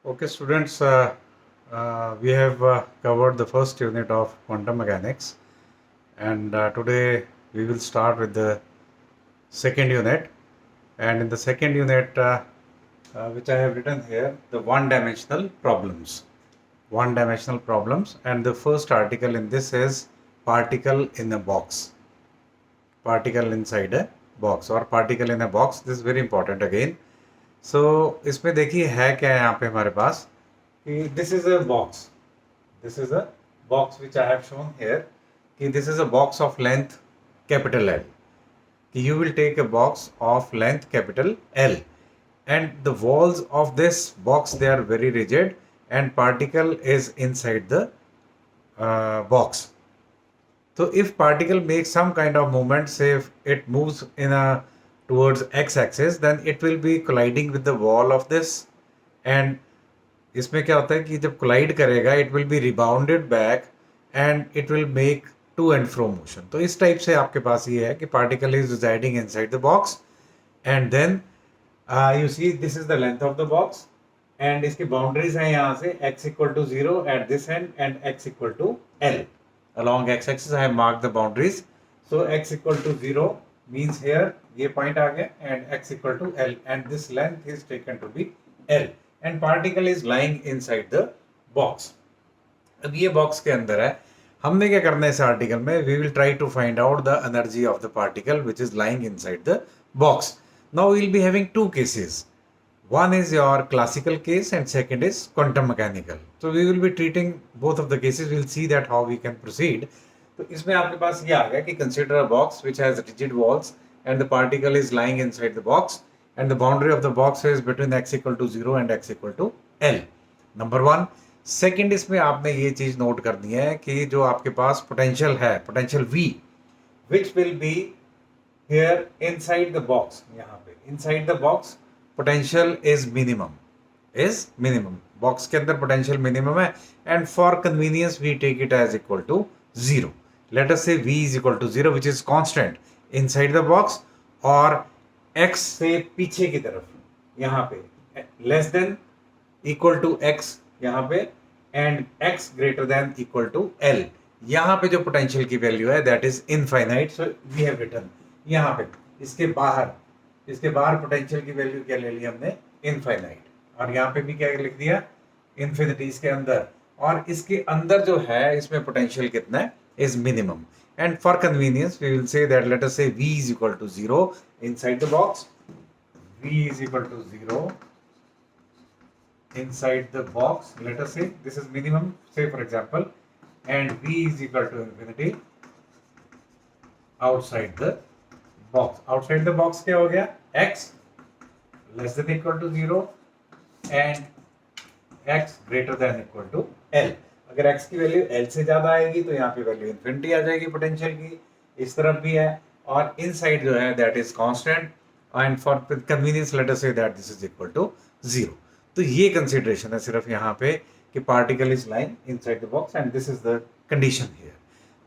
Okay, students, we have covered the first unit of quantum mechanics, and today we will start with the second unit. And in the second unit, which I have written here, the one-dimensional problems. One-dimensional problems, and the first article in this is particle in a box. Particle inside a box or particle in a box. This is very important again. So इसमें देखिए है क्या है यहाँ पे हमारे पास कि this is a box. This is a box which I have shown here. कि this is a box of length capital L. कि you will take a box of length capital L, and the walls of this box, they are very rigid, and particle is inside the box. So if particle makes some kind of movement, say if it moves in a towards x-axis, then it will be colliding with the wall of this, and इसमें क्या होता है कि जब collide करेगा it will be rebounded back and it will make to and fro motion. तो इस type से आपके पास ये है कि particle is residing inside the box, and then you see this is the length of the box, and इसकी boundaries हैं यहाँ से x equal to 0 at this end x equal to l. along x axis I have marked the boundaries. So x equal to 0 means here ये point आ गया, and x equal to l, and this length is taken to be l, and particle is lying inside the box. अब ये box के अंदर है, हमने क्या करना है इस आर्टिकल में, we will try to find out the energy of the particle which is lying inside the box. Now we will be having two cases. One is your classical case and second is quantum mechanical. So we will be treating both of the cases. We'll see that how we can proceed. तो इसमें आपके पास ये आ गया कि consider a box which has rigid walls and the particle is lying inside the box, and the boundary of the box is between x equal to 0 and x equal to l. Number one. Second, इसमें आपने ये चीज note करनी है कि जो आपके पास potential है, potential V, which will be here inside the box. यहाँ पे inside the box potential is minimum. Box के अंदर पोटेंशियल मिनिमम है, and for convenience we take it as equal to 0. Let us say v is equal to 0 which is constant inside the box, और x से पीछे की तरफ यहाँ पे less than equal to x यहाँ पे, and x greater than equal to l. यहाँ पे जो पोटेंशियल की वैल्यू है that is infinite. So we have written यहाँ पे इसके बाहर पोटेंशियल की वैल्यू क्या ले ली हमने, इनफाइनाइट, और यहाँ पे भी क्या लिख दिया, इन्फिनिटी इसके अंदर, और इसके अंदर जो है इसमें पोटेंशियल कितना है, is minimum. And for convenience we will say that let us say v is equal to 0 inside the box. v is equal to 0 inside the box, let us say this is minimum, say for example, and v is equal to infinity outside the box. Outside the box क्या हो गया, x less than equal to 0 and x greater than equal to l. अगर x की value l से ज्यादा आएगी तो यहाँ पे वैल्यू इन्फिनिटी आ जाएगी पोटेंशियल की, इस तरफ भी है, और इनसाइड जो है that is constant, and for convenience let us say that this is equal to 0. तो ये कंसिडरेशन है सिर्फ यहाँ पे कि particle is lying inside the box, and this is the condition here.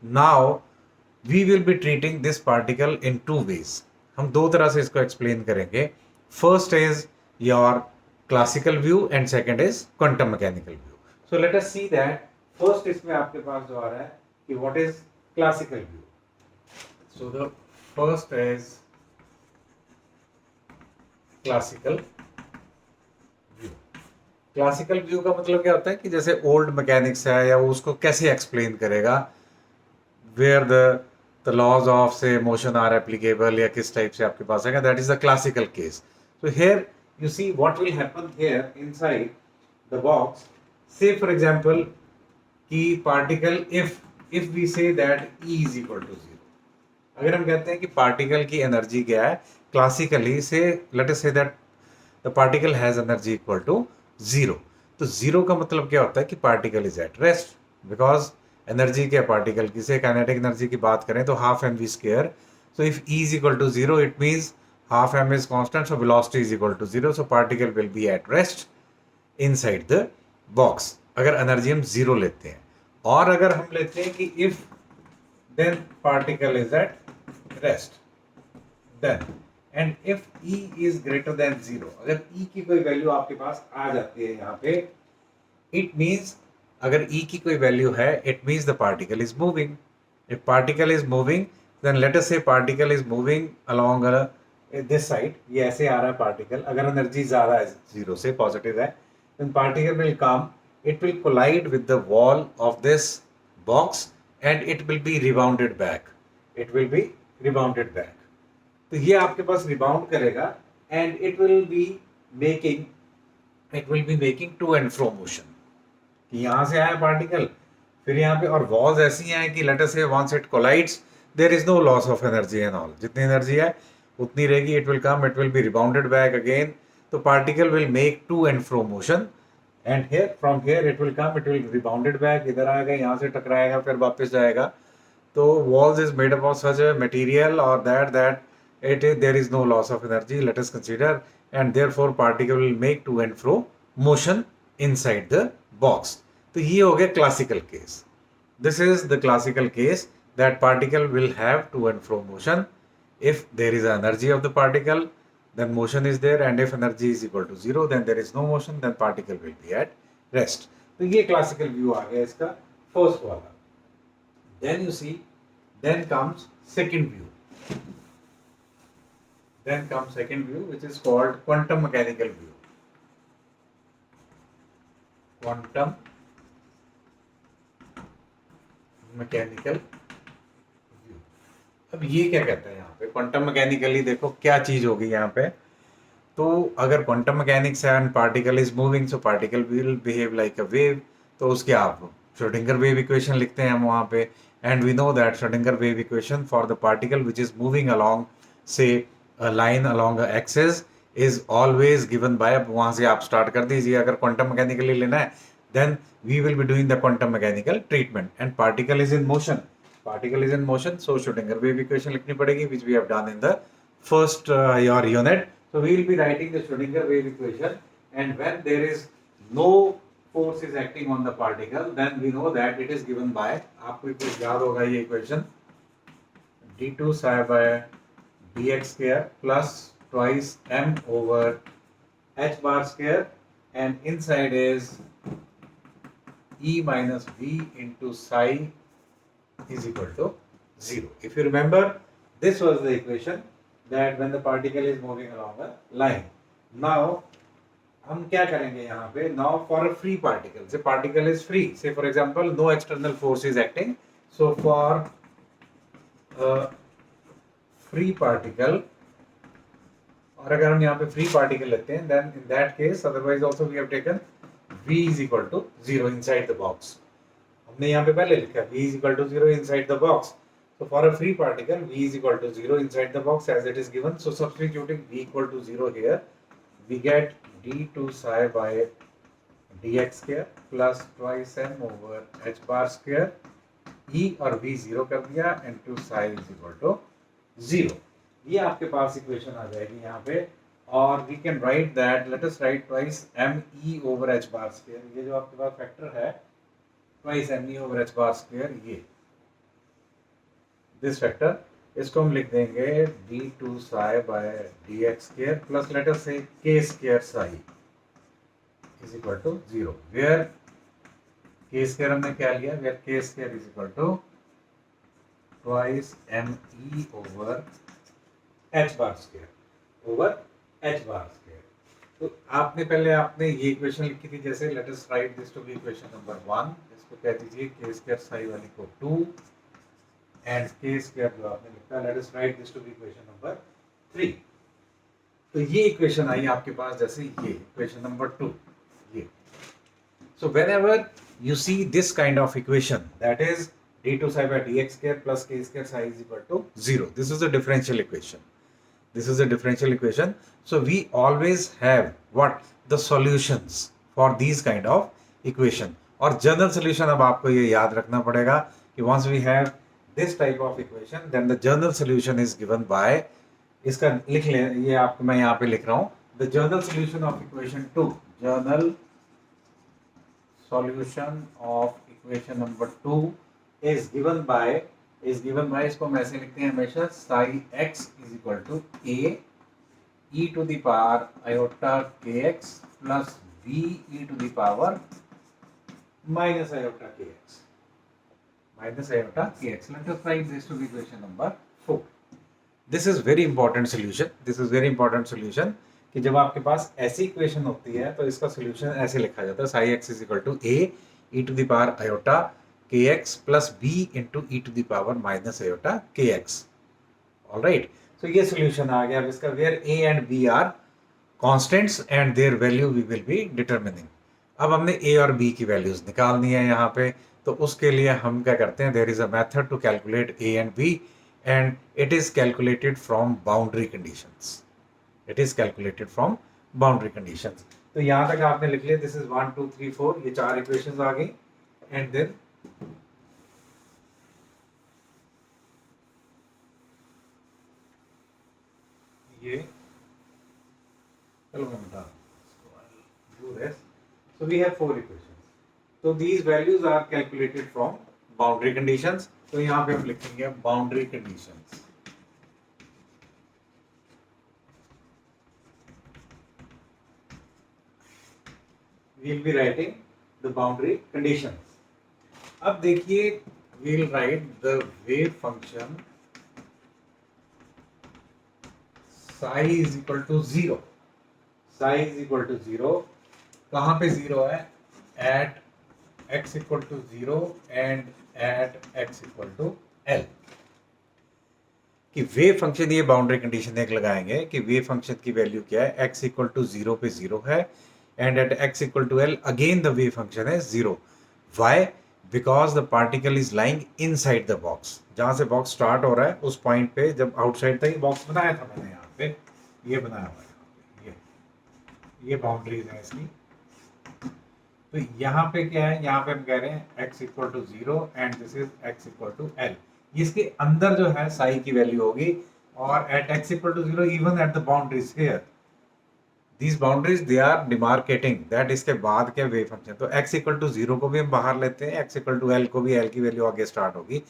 Now we will be treating this particle in two ways. हम दो तरह से इसको एक्सप्लेन करेंगे. First is your classical view and second is quantum mechanical view. So let us see that first इसमें आपके पास जो आ रहा है कि what is classical view. So the first is classical view. Classical view का मतलब क्या होता है कि जैसे ओल्ड मैकेनिक्स है, या वो उसको कैसे एक्सप्लेन करेगा, वेयर द लॉज ऑफ से मोशन आर एप्लीकेबल, या किस टाइप से आपके पास आएगा, that is the classical case. So here you see what will happen here inside the box. Say for example कि particle, if we say that E is equal to 0, अगर हम कहते हैं कि पार्टिकल की एनर्जी क्या है, क्लासिकली से let us say that the particle has energy equal to 0. तो 0 का मतलब क्या होता है कि particle is at rest, because energy क्या पार्टिकल की, से काइनेटिक एनर्जी की बात करें तो half m v square. So if E is equal to 0 it means half m is constant, so velocity is equal to 0, so particle will be at rest inside the box. अगर energy हम 0 लेते हैं, और अगर हम लेते हैं कि if then particle is at rest, then and if E is greater than 0, अगर E की कोई वैल्यू आपके पास आ जाती है यहाँ पे, इट मीन्स अगर E की कोई वैल्यू है, it means the particle is moving. If particle is moving, then let us say particle is moving along this side, ये ऐसे आ रहा है पार्टिकल, अगर एनर्जी ज्यादा है 0 से, पॉजिटिव है, then particle will come, it will collide with the wall of this box and it will be rebounded back. It will be rebounded back. तो ये आपके पास रिबाउंड करेगा and making it will be making to and fro motion. कि यहाँ से आया particle, फिर यहाँ पे, और वॉल्स ऐसी हैं कि let us say once it collides there is no loss of energy and all, जितनी एनर्जी है उतनी रहेगी, it will come, it will be rebounded back again. तो particle will make to and fro motion and here from here it will come, it will rebounded back, इधर आएगा, यहाँ से टकराएगा, फिर वापस जाएगा. तो walls is made up of such a material or that it is, there is no loss of energy, let us consider, and therefore particle will make to and fro motion inside the box. तो ये हो गया classical case. This is the classical case that particle will have to and fro motion. If there is energy of the particle, then motion is there, and if energy is equal to 0, then there is no motion, then particle will be at rest. तो ये classical view आ गया इसका first वाला. Then you see, then comes second view. Then comes second view, which is called quantum mechanical view. Quantum mechanical view. अब ये क्या कहता है यहाँ पे क्वांटम मैकेनिकली, देखो क्या चीज होगी यहाँ पे. तो अगर क्वांटम मैकेनिक्स है and particle is moving, so particle will behave like a wave. तो उसके आप श्रोडिंगर वेव इक्वेशन लिखते हैं हम वहाँ पे, and we know that Schrodinger wave equation for the particle which is moving along, say a line along a axis, is always given by, अब वहाँ से आप start कर दीजिए. अगर quantum mechanically लेना है, then we will be doing the quantum mechanical treatment, and particle is in motion. Particle is in motion, so Schrodinger wave equation लिखनी पड़ेगी, which we have done in the first your unit. So we will be writing the Schrodinger wave equation, and when there is no force is acting on the particle, then we know that it is given by, आपको कुछ याद होगा ये equation, d2 psi by dx square plus twice m over h bar square, and inside is e minus v into psi is equal to 0. If you remember, this was the equation that when the particle is moving along a line. Now हम क्या करेंगे यहाँ पे, now for a free particle, say particle is free, say for example no external force is acting, so for free particle, और अगर हम यहाँ पे फ्री पार्टिकल लेते हैं, then in that case otherwise also we have taken v is equal to 0 inside the box. हमने यहाँ पे पहले लिखा v is equal to 0 inside the box. So for a free particle, v is equal to 0 inside the box as it is given. So substituting v equal to 0 here, we get d2 psi by dx square plus twice m over h bar square. E और v 0 कर दिया, and 2 psi is equal to 0. ये आपके पास equation आ जाएगी यहाँ पे, और we can write that, let us write twice m e over h bar square. ये जो आपके पास फैक्टर है twice m e over h bar square, ये दिस फैक्टर, इसको हम लिख देंगे d2 psi by dx square plus let us say k square psi is equal to 0, where k square हमने क्या लिया, where k square is equal to twice me over h bar square over h bar square. तो आपने पहले आपने ये equation लिखी थी, जैसे let us write this to be equation number 1, इसको कह दीजिए k square psi वाली को 2 and k square जो आपने लिखा, let us write this to be equation number 3. तो ये इक्वेशन आई आपके पास, जैसे ये इक्वेशन नंबर 2 ये. So whenever you see this kind of equation, that is d2 psi by dx square plus k square psi is equal to 0, this is a differential equation. This is a differential equation. So we always have what, the solutions for these kind of equation. और general solution अब आपको ये याद रखना पड़ेगा कि once we have this type of equation, then the general solution is given by, इसका लिख ले, ये आपको मैं यहाँ पे लिख रहा हूँ, the general solution of equation 2, general solution of equation number 2 is given by, इसको हम ऐसे लिखते हैं हमेशा, psi x is equal to a e to the power iota kx plus b e to the power minus iota kx. Minus iota kx. Let us write this to be equation number 4. This is very important solution. This is very important solution कि जब आपके पास ऐसी equation होती है तो इसका solution ऐसे लिखा जाता है psi x is equal to a e to the power iota k x plus b into e to the power minus iota k x. Alright, so ये सोल्यूशन आ गया. अब इसका where a and b are constants and their value we will be determining. अब हमने ए और B की values निकालनी है यहाँ पे, तो उसके लिए हम क्या करते हैं, there is a method to calculate a and b and it is calculated from boundary conditions. It is calculated from boundary conditions. तो यहाँ तक आपने लिख लिया, दिस इज 1 2 3 4, ये 4 इक्वेशंस आ गई. एंड देन ये चलो मैं बता do this. So we have 4 equations. So these values are calculated from boundary conditions. तो यहाँ पे हम लिखेंगे boundary conditions. We will be writing the boundary conditions. अब देखिए, we will write the wave function psi is equal to 0. Psi is equal to 0. कहाँ पे 0 है? At x equal to 0 and at x equal to L. कि wave function, ये boundary condition एक लगाएंगे कि वेव फंक्शन की वैल्यू क्या है, x इक्वल टू 0 पे 0 है and at x equal to L again the wave function है 0. Why? Because the particle is lying inside the box. जहाँ से बॉक्स स्टार्ट हो रहा है उस पॉइंट पे, जब आउटसाइड था, ये बॉक्स बनाया था मैंने यहाँ पे, ये बनाया हुआ है, ये बाउंड्रीज है इसकी. तो यहाँ पे क्या है, यहाँ पे हम कह रहे हैं x equal to 0 and this is x equal to L. इसके अंदर जो है साई की वैल्यू होगी, और at x equal to 0 even at the boundaries here, these boundaries they are demarcating that. इसके बाद क्या वेव फंक्शन, तो x इक्वल टू 0 को भी हम बाहर लेते हैं, x इक्वल टू L को भी, L की वैल्यू आगे स्टार्ट होगी.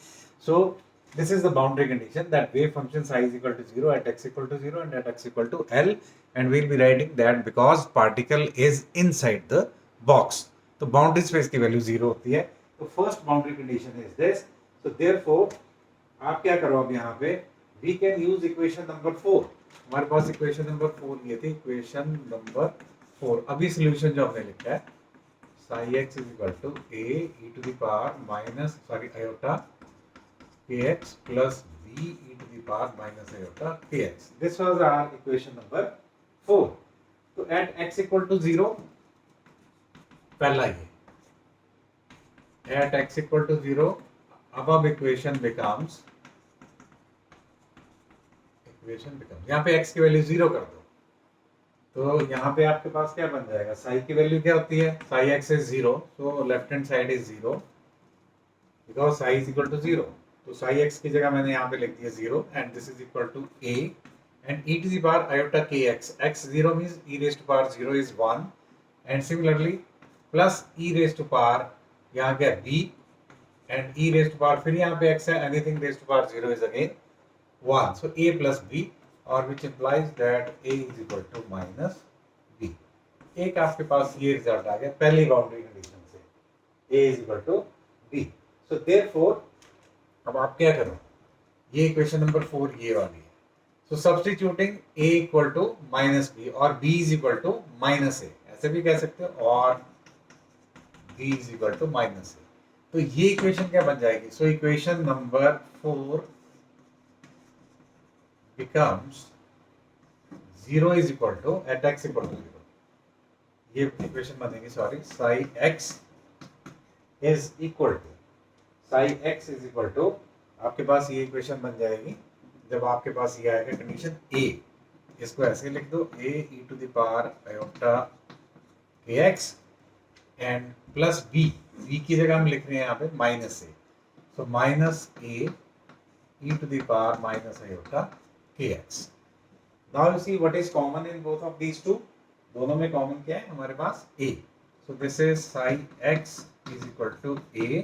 सो this is the boundary condition that wave function psi is equal to 0 at x equal to 0 and at x equal to L, and we'll be writing that because particle is inside the box. तो boundary space की value 0 होती है. तो first boundary condition is this. So therefore आप क्या करो, अब यहाँ पे we can use equation number 4. हमारे पास इक्वेशन नंबर 4 ये थी, इक्वेशन नंबर 4. अभी सॉल्यूशन जो हमने लिखा है, psi x is equal to a e to the power minus iota kx plus b e to the power minus iota kx. This was our equation number 4. So at x equal to 0, पहला ये, at x equal to 0, above equation becomes यहाँ पे x की value 0 कर दो, तो यहाँ पे आपके पास क्या बन जाएगा, साई की वैल्यू क्या होती है, Sai x is 0, so left hand side is 0 because psi is equal to 0. तो साई एक्स की जगह मैंने यहाँ पे लिख दिया 0 and this is equal to a and e to the power iota kx. x 0 means e raise to power 0 is 1 and similarly plus e raise to power यहाँ क्या b and e raise to power, फिर यहाँ पे x है, anything raise to power 0 is again 1. So a plus b, और which implies that a is equal to minus b. एक आपके पास ये रिजल्ट आ गया पहली बाउंड्री कंडीशन से, a is equal to b. So therefore अब आप क्या करो, ये इक्वेशन नंबर 4 ये वाली है. So substituting a equal to minus b और b is equal to minus a, ऐसे भी कह सकते हो, और b is equal to minus a. तो ये इक्वेशन क्या बन जाएगी, so equation number 4 becomes 0 is equal to at x equal to 0. ये इक्वेशन बनेगी, sorry, psi x is equal to, psi x is equal to, आपके पास ये इक्वेशन बन जाएगी जब आपके पास ये आएगा कंडीशन a. इसको ऐसे लिख दो, a e to the power iota kx and plus b. b की जगह हम लिख रहे हैं यहाँ पे minus a. So minus a e to the power minus iota kx. Now you see what is common in both of these two. दोनों में कॉमन क्या है हमारे पास, a. So this is psi x is equal to a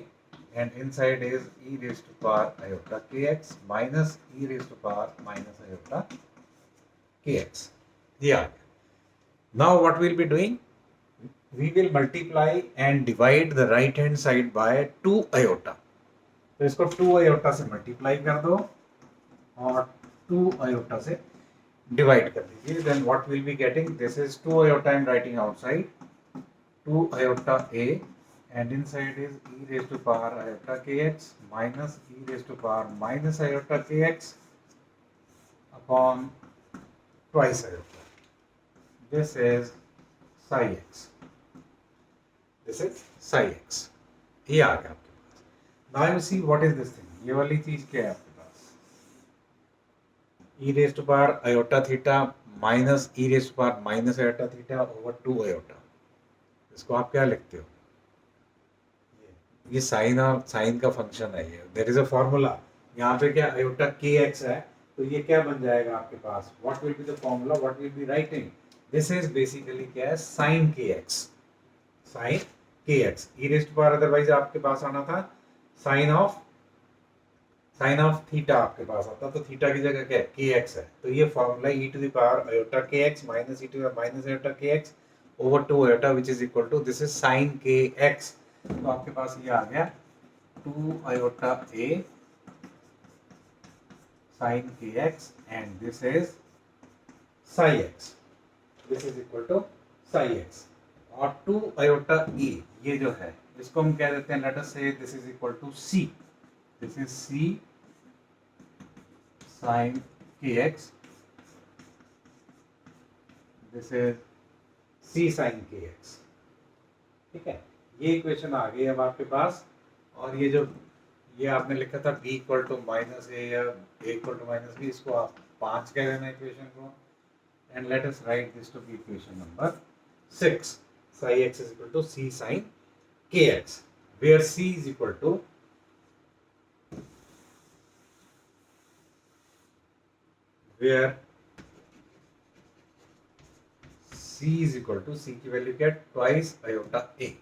and inside is e raised to power iota kx minus e raised to power minus iota kx. ये आ गया. Now what we'll be doing? We will multiply and divide the right hand side by 2 iota. तो इसको 2 iota से multiply कर दो और 2 iota से divide कर दीजिए. Then what we'll be getting? This is 2 iota I'm writing outside. 2 iota a, and inside is e raised to power iota kx minus e raised to power minus iota kx upon twice iota. This is psi x. This is psi x. ये आ गया आपके पास. Now you see what is this thing. ये वाली चीज क्या है आपके पास? e raised to power iota theta minus e raised to power minus iota theta over 2 iota. इसको आप क्या लिखते हो? ये साइन का फंक्शन है. ये देयर इज अ फॉर्मूला. यहाँ पे क्या आयोटा के एक्स है, तो ये क्या बन जाएगा आपके पास? What will be the formula, what will be writing? This is basically क्या है? Sine k x. Sine k x e rest power, otherwise आपके पास आना था साइन ऑफ थीटा आपके पास आता, तो थीटा की जगह क्या है? के एक्स है. तो ये formula e to the power iota k x minus e to the minus iota k x over 2 iota which is equal to this is sine k x. तो आपके पास ये आ गया 2 iota a sin kx and this is psi x. This is equal to psi x. और 2 iota a ये जो है इसको हम क्या देते हैं? Let us say this is equal to c. This is c sin kx. This is c sin kx. ठीक है, ये इक्वेशन आ गई अब आपके पास. और ये जो ये आपने लिखा था b equal to minus a या a equal to minus b, इसको आप 5 कह देना इक्वेशन को. And let us write this to be equation number 6. psi x is equal to c sin kx, where c is equal to c की value क्या? Twice iota a.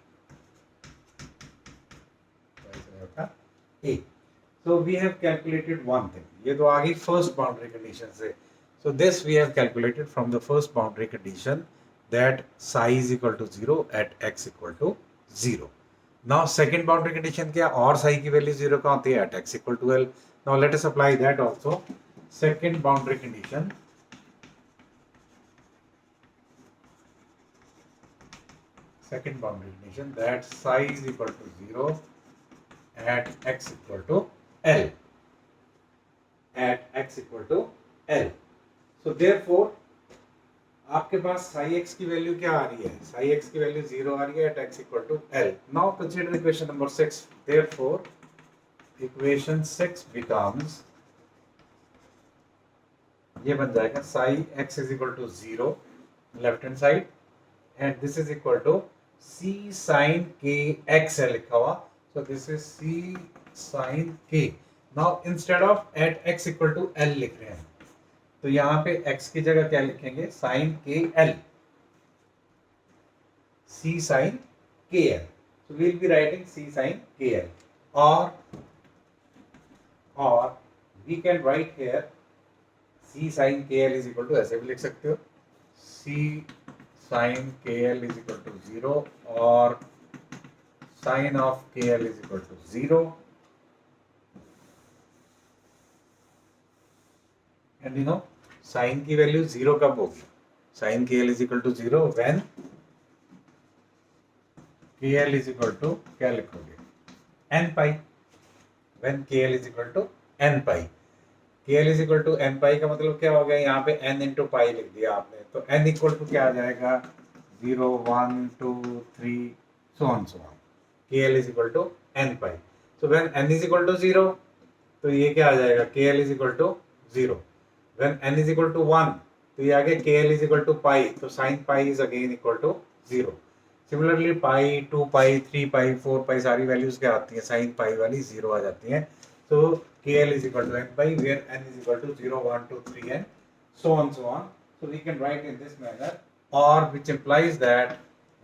A. So we have calculated one thing. ये तो आ गई first boundary condition से. So this we have calculated from the first boundary condition that psi is equal to 0 at x equal to 0. Now second boundary condition क्या? और psi की value 0 कहाँ होती है? At x equal to L. Now let us apply that also. Second boundary condition. Second boundary condition that psi is equal to 0 at x equal to L. At x equal to L. So therefore आपके पास psi x की value क्या आ रही है? psi x की value 0 आ रही है at x equal to L. Now consider equation number 6. Therefore equation 6 becomes, ये बन जाएगा psi x is equal to 0 left hand side and this is equal to c sin k x है लिखा हुआ. So this is c sin k. Now instead of at x equal to L लिख रहे हैं, तो यहाँ पे x की जगह क्या लिखेंगे? sin k L. c sin k L. So we will be writing c sin k L. Or we can write here c sin k L is equal to, ऐसे भी लिख सकते हो, c sin k L is equal to 0 और sin of kl is equal to 0. And you know sin की value 0 कब होगी? sin kl is equal to 0 when kl is equal to, क्या लिखोगे? n pi. When kl is equal to n pi. kl is equal to n pi का मतलब क्या हो गया? यहाँ पे n into pi लिख दिया आपने, तो n equal to क्या आ जाएगा? 0 1 2 3 so on so on. kl is equal to n pi. So when n is equal to 0, तो ये क्या आ जाएगा? kl is equal to 0. When n is equal to 1, तो ये आगे kl is equal to pi, तो sin pi is again equal to 0. Similarly pi, 2 pi, 3 pi, 4 pi सारी values क्या आती हैं? sin pi वाली 0 आ जाती हैं. So kl is equal to n pi where n is equal to 0 1 2 3 and so on so on. So we can write in this manner, or which implies that,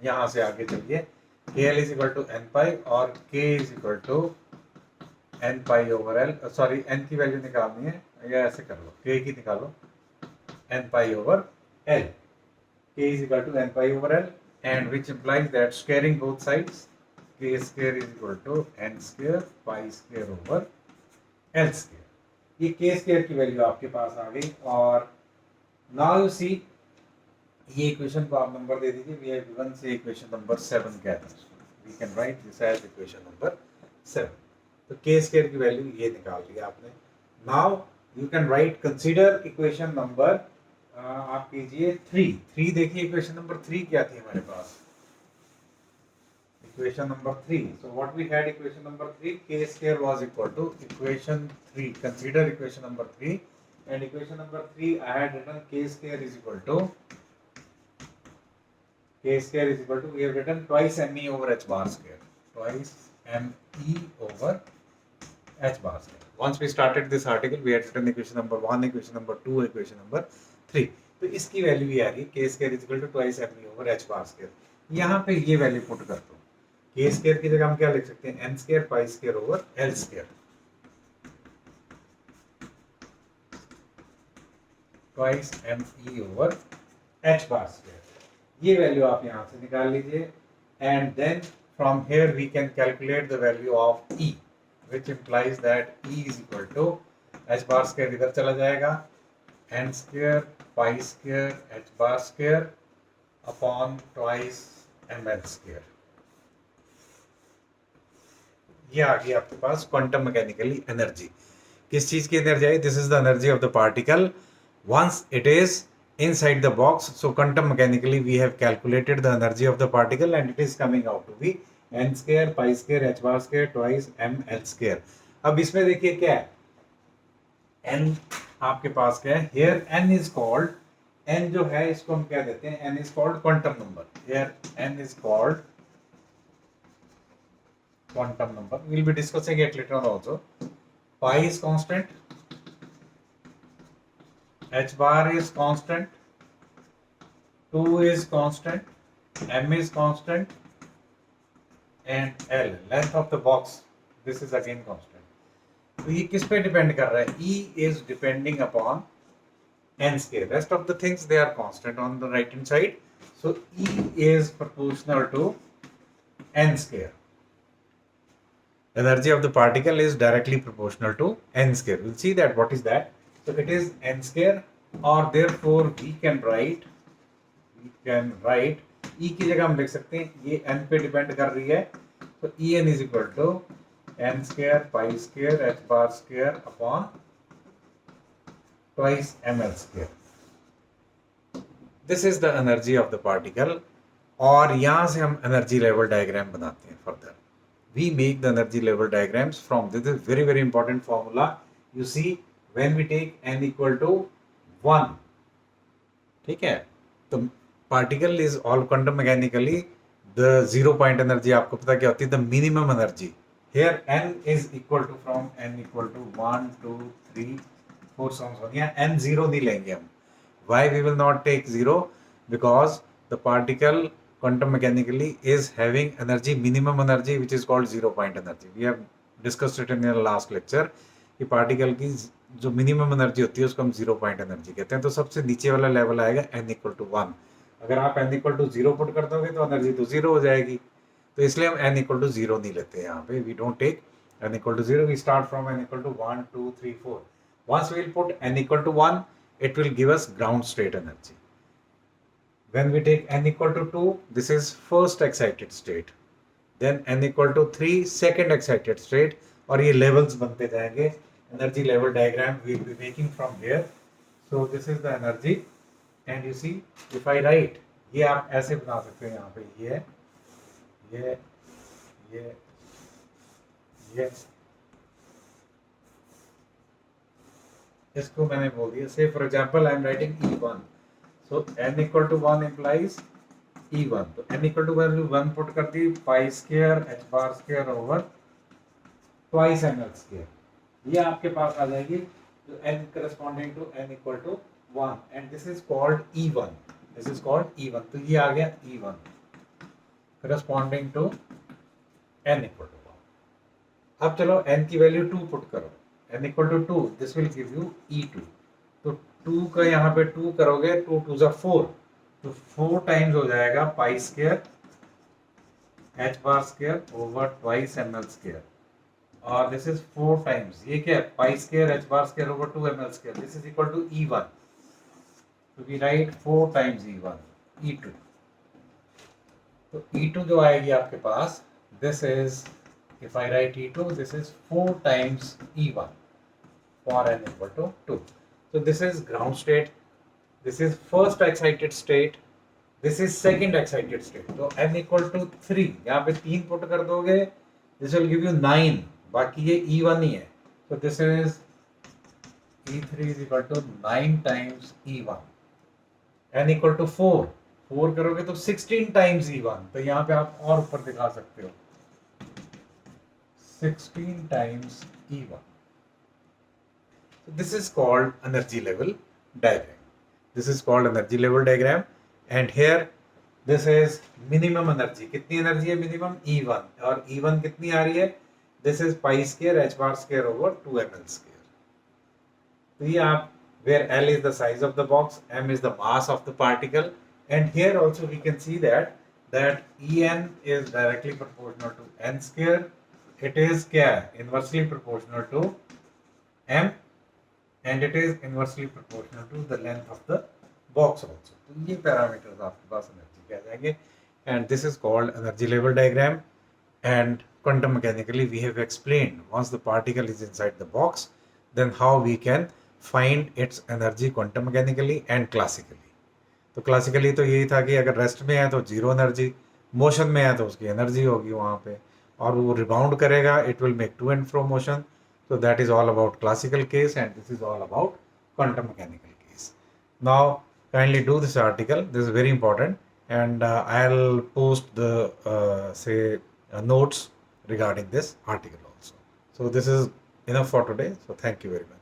यहाँ से आगे चलिए, kl is equal to n pi और k is equal to n pi over l. Sorry n की value निकालनी है या ऐसे कर लो, k की निकालो n pi over l. k is equal to n pi over l, and which implies that squaring both sides, k square is equal to n square pi square over l square. ये k square की value आपके पास आ गई. और now you सी, ये equation को आप number दे दीजिए. We have given say equation number 7 के अंदर. We can write this as equation number 7. तो k स्क्वायर की वैल्यू ये निकाल लिया आपने. Now you can write, consider equation number आप कीजिए 3. देखिए इक्वेशन नंबर 3 क्या थी हमारे पास. Equation number 3. So what we had equation number 3, k square was equal to equation 3. Consider equation number 3, and equation number 3 I had written k square is equal to we have written twice me over h bar square, twice me over h bar square. Once we started this article we had written equation number 1, equation number 2, equation number 3. तो इसकी value ये आ रही है k square is equal to twice me over h bar square. यहाँ पे ये value put कर दो. k square की जगह हम क्या लिख सकते हैं, n square pi square over l square twice me over h bar square. ये वैल्यू आप यहाँ से निकाल लीजिए. And then from here we can calculate the value of E, which implies that E is equal to h bar square इधर चला जाएगा, n square pi square h bar square upon twice ml square. ये आ गई आपके पास quantum mechanically energy. किस चीज की energy I? This is the energy of the particle once it is inside the box. So quantum mechanically we have calculated the energy of the particle and it is coming out to be n square pi square h bar square twice ml square. अब इसमें देखिए क्या है, n आपके पास क्या है, here n is called, n जो है इसको हम क्या देते हैं, n is called quantum number. Here n is called quantum number. We will be discussing it later on also. Pi is constant, h bar is constant, 2 is constant, m is constant, and l, length of the box, this is again constant. तो ये किस पे depend कर रहा है? E is depending upon n square. Rest of the things they are constant on the right hand side. So E is proportional to n square. Energy of the particle is directly proportional to n square. We'll see that what is that. So it is n square, or therefore we can write E की जगह हम लिख सकते हैं, ये n पे depend कर रही है, तो En is equal to n square pi square h bar square upon twice ml square. This is the energy of the particle. और यहाँ से हम एनर्जी लेवल डायग्राम बनाते हैं. Further we make the energy level diagrams from this is very important formula. You see when we take n equal to 1, ठीक है, तो particle is all quantum mechanically the 0 point energy आपको पता क्या होती है, the minimum energy. Here n is equal to from n equal to 1 2 3 4 so on हो गया. n 0 नहीं लेंगे हम. Why we will not take 0? Because the particle quantum mechanically is having energy, minimum energy, which is called 0 point energy. We have discussed it in the last lecture कि particle की जो minimum energy होती है उसको हम 0 point energy कहते हैं. तो सबसे नीचे वाला लेवल आएगा n इक्वल टू 1. अगर आप n इक्वल टू 0 पुट कर दोगे तो एनर्जी तो 0 हो जाएगी. तो इसलिए हम n इक्वल टू 0 नहीं लेते हैं यहाँ पे. We don't take n equal to 0. We start from n equal to 1 2 3 4. Once we will put n equal to 1, it will give us ground state energy. When we take n equal to 2, this is first excited state. Then n equal to 3, second excited state. और ये levels बनते जाएंगे. Energy level diagram we will be making from here. So this is the energy. And you see, if I write, ये आप ऐसे बना सकते हैं यहाँ पे. ये इसको मैंने बोल दिया. Say for example, I am writing E1. So n equal to 1 implies E1. तो n equal to value 1 put कर दी, pi square h bar square over twice ml square. ये आपके पास आ जाएगी तो n corresponding to n equal to 1 and this is called E1. This is called E1. तो ये आ गया E1 corresponding to n equal to 1. अब चलो n की वैल्यू 2 पुट करो. n equal to 2, this will give you E2. तो 2 का यहाँ पे 2 करोगे, 2 2 4. तो 4 टाइम्स हो जाएगा pi square h bar square over twice m l square, और दिस इज 4 टाइम्स, ये क्या है, pi square h bar square over 2 m l square, this is equal to E1, तो we write 4 times E1 E2, तो E2 जो आएगी आपके पास, this is, if I write E2, this is 4 times E1 for n equal to 2. So this is ground state, this is first excited state, this is second excited state. So n equal to 3, यहाँ पे 3 put कर दोगे, this will give you 9, बाकी ये E1 ही है. So this is E3 is equal to 9 times E1. n equal to 4, 4 करोगे तो 16 times E1, तो यहाँ पे आप और ऊपर दिखा सकते हो 16 times E1. So this is called energy level diagram. This is called energy level diagram, and here this is minimum energy. कितनी energy है minimum? E1, और E1 कितनी आ रही है? This is pi square h bar square over 2 ml square. तो ये आप, where L is the size of the box, m is the mass of the particle, and here also we can see that En is directly proportional to n square. It is क्या है? Inversely proportional to m, and it is inversely proportional to the length of the box also. तो ये parameters आपके पास energy के आ जाएंगे, and this is called energy level diagram. And quantum mechanically we have explained, once the particle is inside the box, then how we can find its energy quantum mechanically and classically. तो classically तो यही था कि अगर rest में है तो zero energy, motion में है तो उसकी एनर्जी होगी वहाँ पे, और वो रिबाउंड करेगा, it will make to and fro motion. So that is all about classical case, and this is all about quantum mechanical case. Now kindly do this article, this is very important, and I'll post the notes regarding this article also. So this is enough for today, so thank you very much.